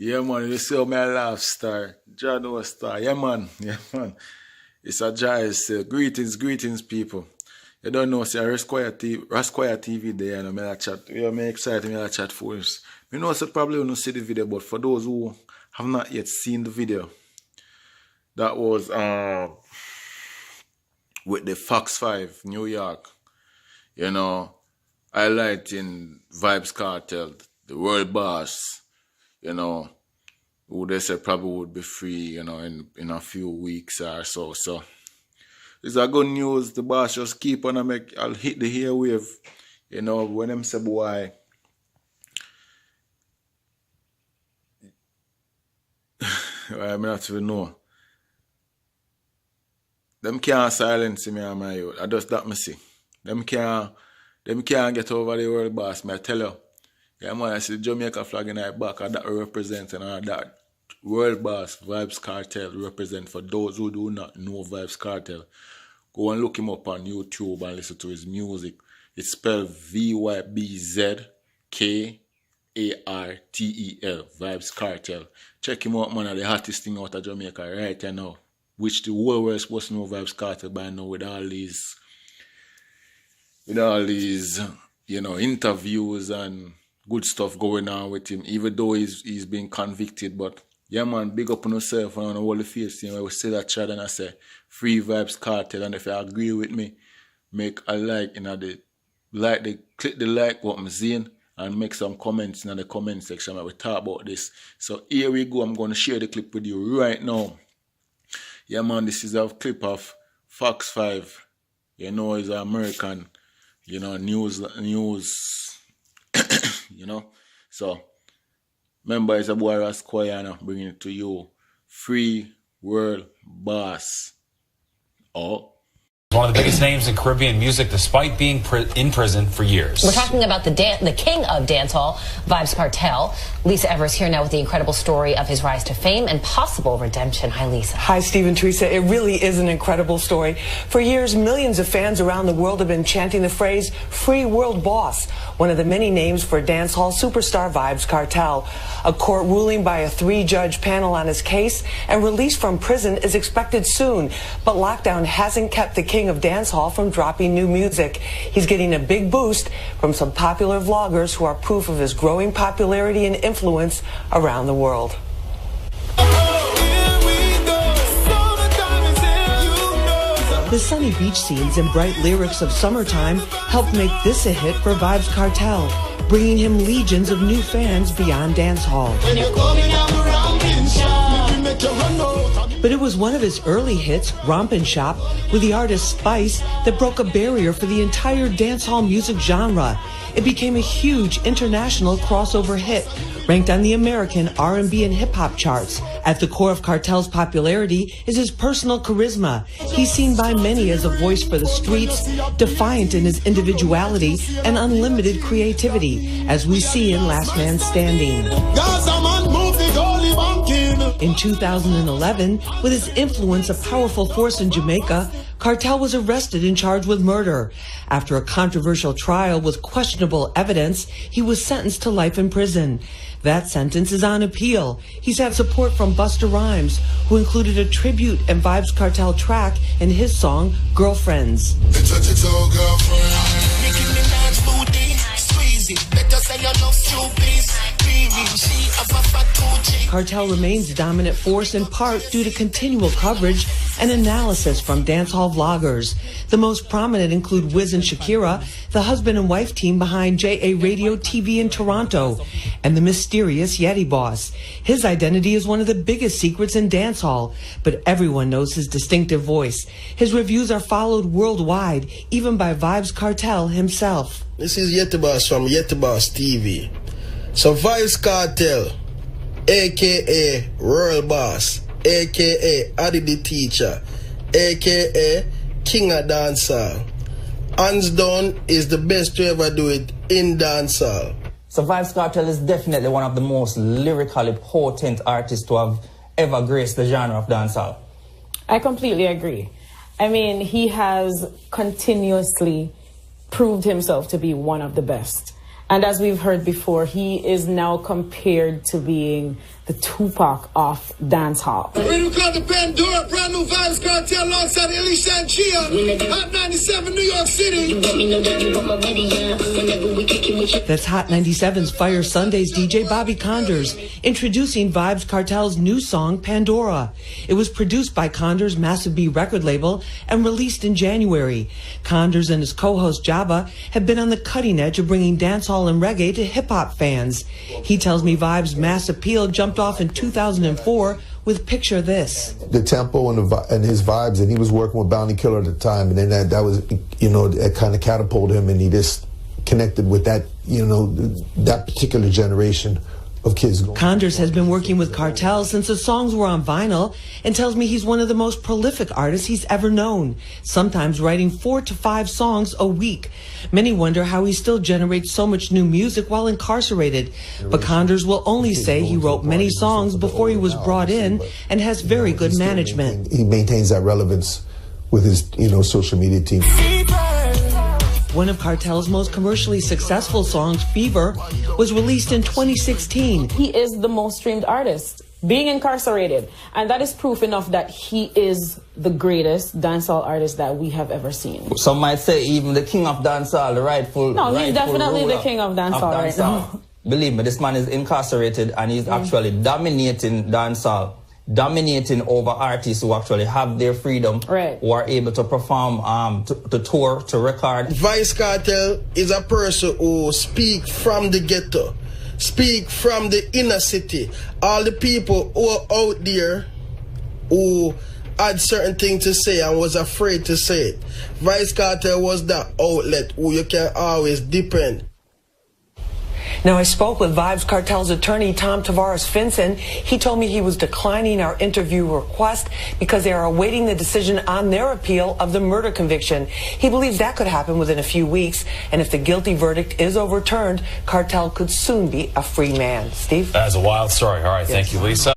Yeah, man, you see how my laugh star. John no star. Yeah, man. Yeah, man. It's a joy. Greetings, greetings, people. You don't know, say, Rasquire TV there, and I chat. I'm excited, I chat for us. You know, so probably you don't see the video, but for those who have not yet seen the video, that was with the Fox 5, New York. You know, highlighting Vybz Kartel, the world boss, you know, who they said probably would be free, you know, in a few weeks or so. So it's a good news. The boss just keep on I'll hit the airwave, you know, when them say boy. I mean, not even know. Them can't silence me and my youth. I just that me see. Them can't get over the world boss, me I tell you. Yeah, man, I see the Jamaica flag in our back, and that represents, and that world boss, Vybz Kartel, represent. For those who do not know Vybz Kartel, go and look him up on YouTube and listen to his music. It's spelled Vybz Kartel, Vybz Kartel. Check him out, man, the hottest thing out of Jamaica right now. Which the whole world is supposed to know Vybz Kartel by now with all these, you know, interviews and good stuff going on with him, even though he's been convicted. But yeah, man, big up on yourself and on all the face. You know, I will say that chat and I say free Vybz Kartel, and if you agree with me, make a like, you know, click the like button, Zine, and make some comments in the comment section where we talk about this. So here we go. I'm going to share the clip with you right now. Yeah, man, this is a clip of Fox 5. You know, it's an American, you know, news, you know. So, remember, it's a boy Rasquire bringing it to you. Free world boss. Oh. One of the biggest names in Caribbean music, despite being in prison for years. We're talking about the king of dancehall, Vybz Kartel. Lisa Evers here now with the incredible story of his rise to fame and possible redemption. Hi, Lisa. Hi, Steve and Teresa. It really is an incredible story. For years, millions of fans around the world have been chanting the phrase "Free World Boss," one of the many names for dancehall superstar Vybz Kartel. A court ruling by a 3-judge panel on his case and release from prison is expected soon. But lockdown hasn't kept the king of dancehall from dropping new music. He's getting a big boost from some popular vloggers who are proof of his growing popularity and influence around the world. The sunny beach scenes and bright lyrics of Summertime helped make this a hit for Vybz Kartel, bringing him legions of new fans beyond dancehall. But it was one of his early hits, Rompin' Shop, with the artist Spice, that broke a barrier for the entire dancehall music genre. It became a huge international crossover hit, ranked on the American R&B and hip-hop charts. At the core of Kartel's popularity is his personal charisma. He's seen by many as a voice for the streets, defiant in his individuality and unlimited creativity, as we see in Last Man Standing. In 2011, with his influence a powerful force in Jamaica, Kartel was arrested and charged with murder. After a controversial trial with questionable evidence, he was sentenced to life in prison. That sentence is on appeal. He's had support from Busta Rhymes, who included a tribute and Vybz Kartel track in his song, Girlfriends. Kartel remains a dominant force in part due to continual coverage and analysis from dancehall vloggers. The most prominent include Vybz and Shakira, the husband and wife team behind JA Radio TV in Toronto, and the mysterious Yeti Boss. His identity is one of the biggest secrets in dancehall, but everyone knows his distinctive voice. His reviews are followed worldwide, even by Vybz Kartel himself. This is Yeti Boss from Yeti Boss TV. So Vybz Kartel, a.k.a. World Boss, a.k.a. Addy the Teacher, a.k.a. King of Dancehall. Hands down is the best to ever do it in dancehall. So Vybz Kartel is definitely one of the most lyrically potent artists to have ever graced the genre of dancehall. I completely agree. I mean, he has continuously proved himself to be one of the best. And as we've heard before, he is now compared to being the Tupac of dancehall. When we got the Pandora, brand new Vybz Kartel alongside Alicia and Gia. Hot 97, New York City. That's Hot 97's Fire Sundays DJ Bobby Condors introducing Vybz Kartel's new song, Pandora. It was produced by Condors' Massive B record label and released in January. Condors and his co-host Jabba have been on the cutting edge of bringing dancehall and reggae to hip-hop fans. He tells me Vybz' mass appeal jumped off in 2004 with Picture This. The tempo and his vibes, and he was working with Bounty Killer at the time, and then that was, you know, it kind of catapulted him, and he just connected with that, you know, that particular generation of kids. Condors has been working with Kartel since the songs were on vinyl and tells me he's one of the most prolific artists he's ever known, sometimes writing 4 to 5 songs a week. Many wonder how he still generates so much new music while incarcerated, but Condors will only say he wrote many songs before he was brought in and has very good management. He maintains that relevance with his, you know, social media team. One of Kartel's most commercially successful songs, Fever, was released in 2016. He is the most streamed artist, being incarcerated. And that is proof enough that he is the greatest dancehall artist that we have ever seen. Some might say even the king of dancehall, the rightful. No, he's definitely ruler the king of dancehall right now. Believe me, this man is incarcerated and he's actually dominating dancehall. Dominating over artists who actually have their freedom, right, who are able to perform, to tour, to record. Vybz Kartel is a person who speak from the ghetto, speak from the inner city. All the people who are out there who had certain things to say and was afraid to say it. Vybz Kartel was that outlet who you can always depend. Now, I spoke with Vybz Kartel's attorney, Tom Tavares Finson. He told me he was declining our interview request because they are awaiting the decision on their appeal of the murder conviction. He believes that could happen within a few weeks, and if the guilty verdict is overturned, Kartel could soon be a free man. Steve? That is a wild story. All right, thank you, Lisa.